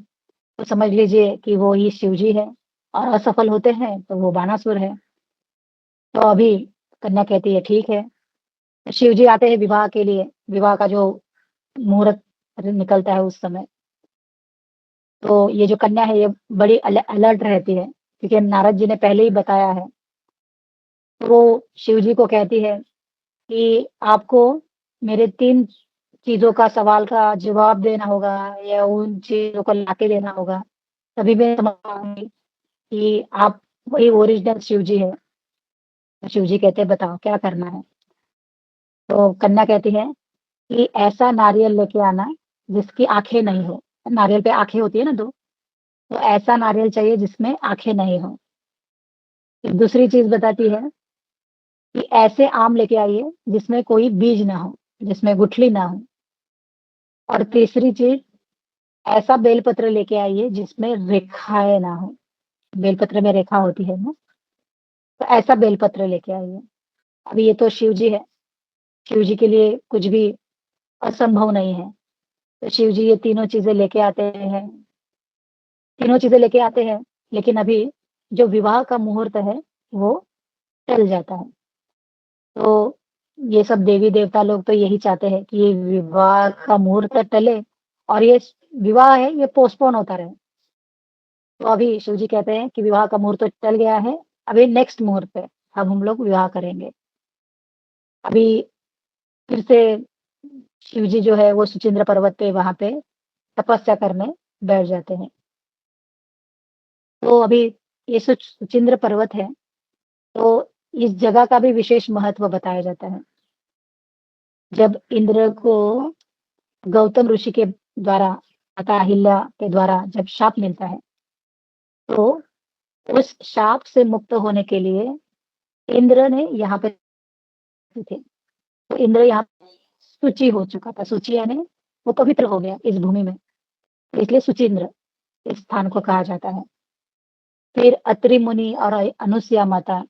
S2: तो समझ लीजिए कि वो ही शिव जी है और असफल होते हैं, तो वो बानासुर है। तो अभी कन्या कहती है, ठीक है। शिव जी आते हैं विवाह के लिए, विवाह का जो मुहूर्त निकलता है उस समय। तो ये जो कन्या है, ये बड़ी अलर्ट रहती है, क्योंकि नारद जी ने पहले ही बताया है। तो वो शिव जी को कहती है कि आपको मेरे 3 चीज़ों का सवाल का जवाब देना होगा या उन चीज़ों को लाके देना होगा, तभी मैं समझ पाऊँगी कि आप वही ओरिजिनल शिव जी हैं। तो शिव जी कहते हैं, बताओ क्या करना है? तो कन्या कहती है कि ऐसा नारियल लेके आना जिसकी आँखें नहीं हो। नारियल पे आँखें होती है ना 2, तो ऐसा नारियल चाहिए जिसमें आँखें नहीं हो। फिर दूसरी चीज़ बताती है कि ऐसे आम लेके आइए जिसमें कोई बीज ना हो, जिसमें गुठली ना हो। और तीसरी चीज़, ऐसा बेलपत्र लेके आइए जिसमें रेखाएँ ना हो। बेलपत्र में रेखा होती है ना, तो ऐसा बेलपत्र लेके आइए। अब ये तो शिव जी है, शिव जी के लिए कुछ भी असंभव नहीं है। तो शिव जी ये तीनों चीज़ें लेके आते हैं, तीनों चीज़ें लेके आते हैं, लेकिन अभी जो विवाह का मुहूर्त है वो टल जाता है। तो ये सब देवी-देवता लोग तो यही चाहते हैं कि ये विवाह का मुहूर्त टले और ये विवाह है ये पोस्टपोन होता रहे। तो अभी शिव जी कहते हैं कि विवाह का मुहूर्त तो टल गया है, अभी नेक्स्ट मुहूर्त पे अब हम लोग विवाह करेंगे। अभी फिर से शिव जी जो है वो सुचिंद्र पर्वत पे वहाँ पे तपस्या करने बैठ जाते हैं। तो अभी ये सुचिंद्र पर्वत है, तो इस जगह का भी विशेष महत्व बताया जाता है। जब इंद्र को गौतम ऋषि के द्वारा, माता अहिल्या के द्वारा जब शाप मिलता है, तो उस शाप से मुक्त होने के लिए इंद्र ने यहाँ पे थे। तो इंद्र यहाँ शुचि हो चुका था। शुचि यानी वो पवित्र हो गया इस भूमि में, इसलिए सुचिंद्र इस स्थान को कहा जाता है। फिर अत्रि मुनि और अनुसुईया माता,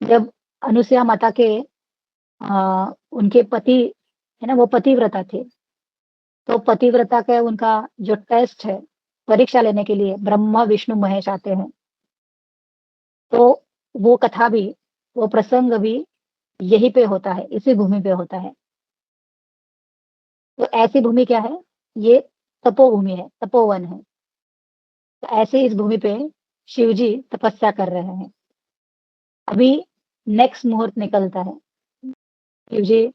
S2: जब अनुसुईया माता के उनके पति है ना, वो पतिव्रता थे। तो पतिव्रता का उनका जो टेस्ट है, परीक्षा लेने के लिए ब्रह्मा, विष्णु, महेश आते हैं। तो वो कथा भी, वो प्रसंग भी यहीं पे होता है, इसी भूमि पे होता है। तो ऐसी भूमि क्या है? ये तपोभूमि है, तपोवन है। तो ऐसे इस भूमि पे शिव जी तपस्या कर रहे हैं। अभी नेक्स्ट मुहूर्त निकलता है। शिव जी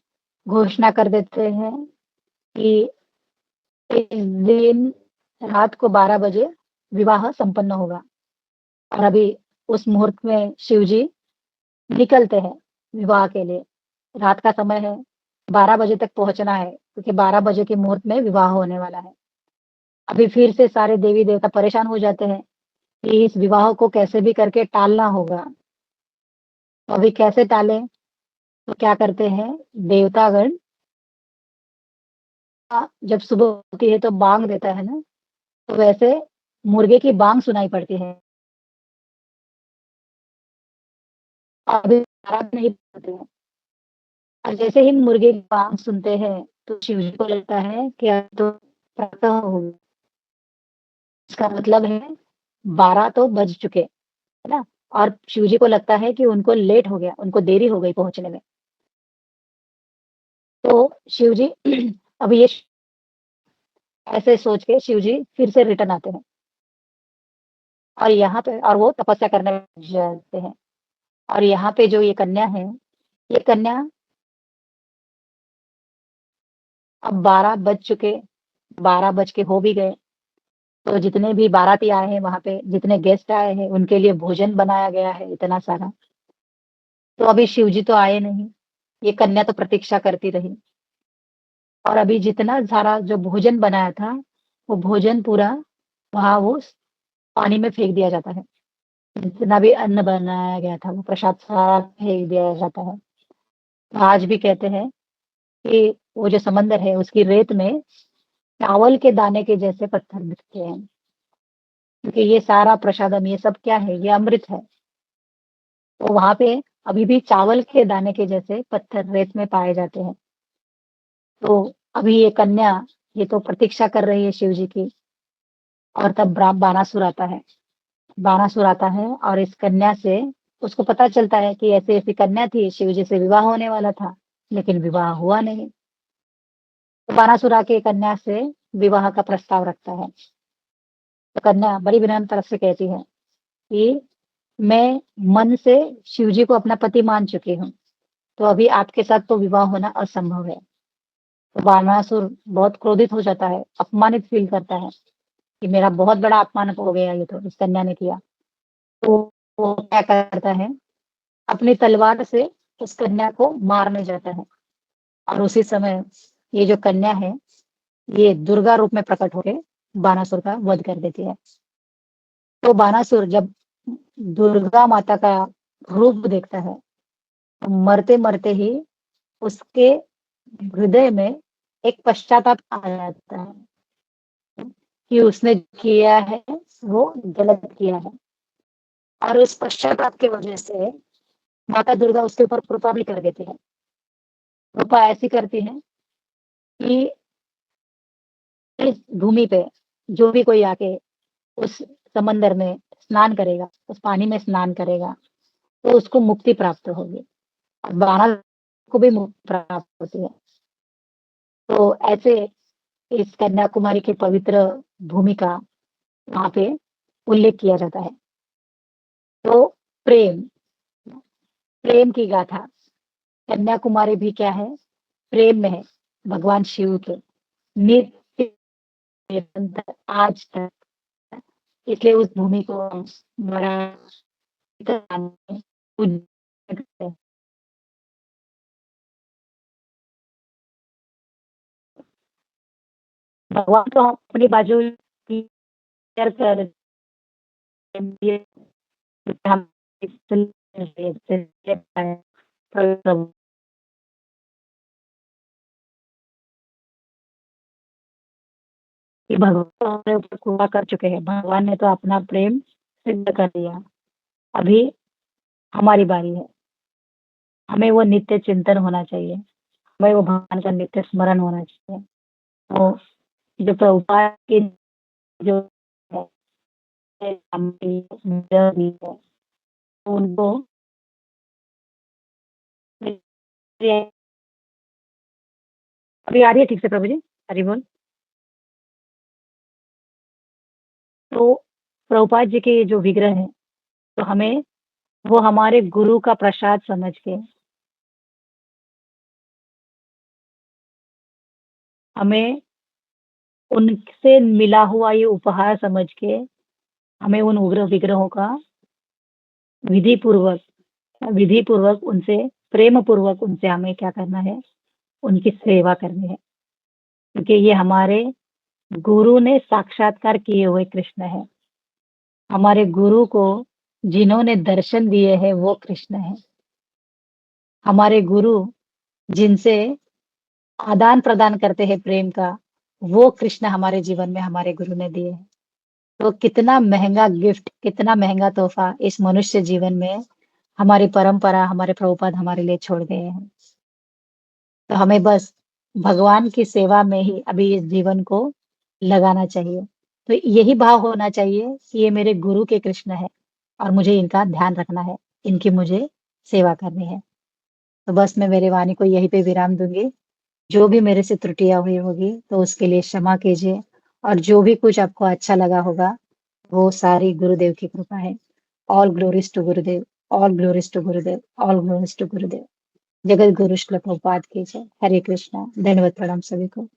S2: घोषणा कर देते हैं कि इस दिन रात को 12 बजे विवाह संपन्न होगा। और अभी उस मुहूर्त में शिव जी निकलते हैं विवाह के लिए। रात का समय है, 12 बजे तक पहुंचना है, क्योंकि 12 बजे के मुहूर्त में विवाह होने वाला है। अभी फिर से सारे देवी देवता परेशान हो जाते हैं कि इस विवाह को कैसे भी करके टालना होगा। तो अभी कैसे टालें? तो क्या करते हैं देवतागण, जब सुबह होती है तो बांग देता है ना, तो वैसे मुर्गे की बांग सुनाई पड़ती है। और अभी तारा नहीं पड़ते हैं। और जैसे ही मुर्गे की बांग सुनते हैं तो शिव जी को लगता है कि अब तो प्रातः हो गया। इसका मतलब है 12 तो बज चुके, है ना? और शिव जी को लगता है कि उनको लेट हो गया, उनको देरी हो गई पहुंचने में। तो शिव जी अब ये ऐसे सोच के शिव जी फिर से रिटर्न आते हैं और यहाँ पे, और वो तपस्या करने जाते हैं। और यहाँ पे जो ये कन्या है, ये कन्या, अब 12 बज चुके, 12 बज के हो भी गए। तो जितने भी बाराती आए हैं वहाँ पे, जितने गेस्ट आए हैं, उनके लिए भोजन बनाया गया है इतना सारा। तो अभी शिव जी तो आए नहीं, ये कन्या तो प्रतीक्षा करती रही। और अभी जितना सारा जो भोजन बनाया था, वो भोजन पूरा वहाँ वो पानी में फेंक दिया जाता है। जितना भी अन्न बनाया गया था वो प्रसाद सारा फेंक दिया जाता है। तो आज भी कहते हैं कि वो जो समंदर है उसकी रेत में चावल के दाने के जैसे पत्थर दिखते हैं, क्योंकि ये सारा प्रसादम, ये सब क्या है? ये अमृत है। तो वहां पे अभी भी चावल के दाने के जैसे पत्थर रेत में पाए जाते हैं। तो अभी ये कन्या, ये तो प्रतीक्षा कर रही है शिव जी की। और तब बानासुर आता है। बानासुर आता है और इस कन्या से उसको पता चलता है कि ऐसी ऐसी कन्या थी, शिव जी से विवाह होने वाला था, लेकिन विवाह हुआ नहीं। तो बानासुर आके कन्या से विवाह का प्रस्ताव रखता है। तो कन्या बड़ी विनम्र से कहती है कि मैं मन से शिव जी को अपना पति मान चुकी हूँ, तो अभी आपके साथ तो विवाह होना असंभव है। तो बानासुर बहुत क्रोधित हो जाता है, अपमानित फील करता है कि मेरा बहुत बड़ा अपमान हो गया, ये तो इस कन्या ने किया। तो वो क्या करता है, अपनी तलवार से उस कन्या को मारने जाता है। और उसी समय ये जो कन्या है, ये दुर्गा रूप में प्रकट होकर बानासुर का वध कर देती है। तो बानासुर जब दुर्गा माता का रूप देखता है, तो मरते मरते ही उसके हृदय में एक पश्चाताप आ जाता है कि उसने किया है वो गलत किया है। और उस पश्चाताप की वजह से माता दुर्गा उसके ऊपर कृपा भी कर देती है। कृपा ऐसी करती है कि इस भूमि पे जो भी कोई आके उस समंदर में स्नान करेगा, उस पानी में स्नान करेगा, तो उसको मुक्ति प्राप्त होगी और वानर को भी मुक्ति प्राप्त होती है। तो ऐसे इस कन्याकुमारी की पवित्र भूमि का वहाँ पे उल्लेख किया जाता है। तो प्रेम, प्रेम की गाथा, कन्याकुमारी भी क्या है? प्रेम में है भगवान शिव के, नित्य निरंतर आज तक। इसलिए उस भूमि को हम बड़ा पूजन करते हैं। भगवान तो हम अपनी बाजू की शेयर कर दिए, हम कि भगवान तो हमारे ऊपर कृपा कर चुके हैं, भगवान ने तो अपना प्रेम सिद्ध कर दिया। अभी हमारी बारी है, हमें वो नित्य चिंतन होना चाहिए, हमें वो भगवान का नित्य स्मरण होना चाहिए। तो जो प्रभुपाद की जो है, उनको अभी आ रही है ठीक से प्रभु जी? हरि बोल। तो प्रभुपाद जी के जो विग्रह है, तो हमें वो हमारे गुरु का प्रसाद समझ के, हमें उनसे मिला हुआ ये उपहार समझ के, हमें उन उग्र विग्रहों का विधि पूर्वक उनसे, प्रेम पूर्वक उनसे हमें क्या करना है? उनकी सेवा करनी है, क्योंकि ये हमारे गुरु ने साक्षात्कार किए हुए कृष्ण है। हमारे गुरु को जिन्होंने दर्शन दिए हैं वो कृष्ण है। हमारे गुरु जिनसे आदान प्रदान करते हैं प्रेम का, वो कृष्ण हमारे जीवन में हमारे गुरु ने दिए हैं। तो कितना महंगा गिफ्ट, कितना महंगा तोहफा इस मनुष्य जीवन में हमारी परंपरा, हमारे प्रभुपाद हमारे लिए छोड़ गए हैं। तो हमें बस भगवान की सेवा में ही अभी इस जीवन को लगाना चाहिए। तो यही भाव होना चाहिए कि ये मेरे गुरु के कृष्ण है और मुझे इनका ध्यान रखना है, इनकी मुझे सेवा करनी है। तो बस मैं मेरी वाणी को यहीं पे विराम दूंगी। जो भी मेरे से त्रुटियां हुई होगी तो उसके लिए क्षमा कीजिए, और जो भी कुछ आपको अच्छा लगा होगा वो सारी गुरुदेव की कृपा है। All glories to Gurudev, all glories to Gurudev, all glories to गुरुदेव। जगत गुरु श्री प्रभुपाद की जय। हरे कृष्णा। धन्यवाद, प्रणाम सभी को।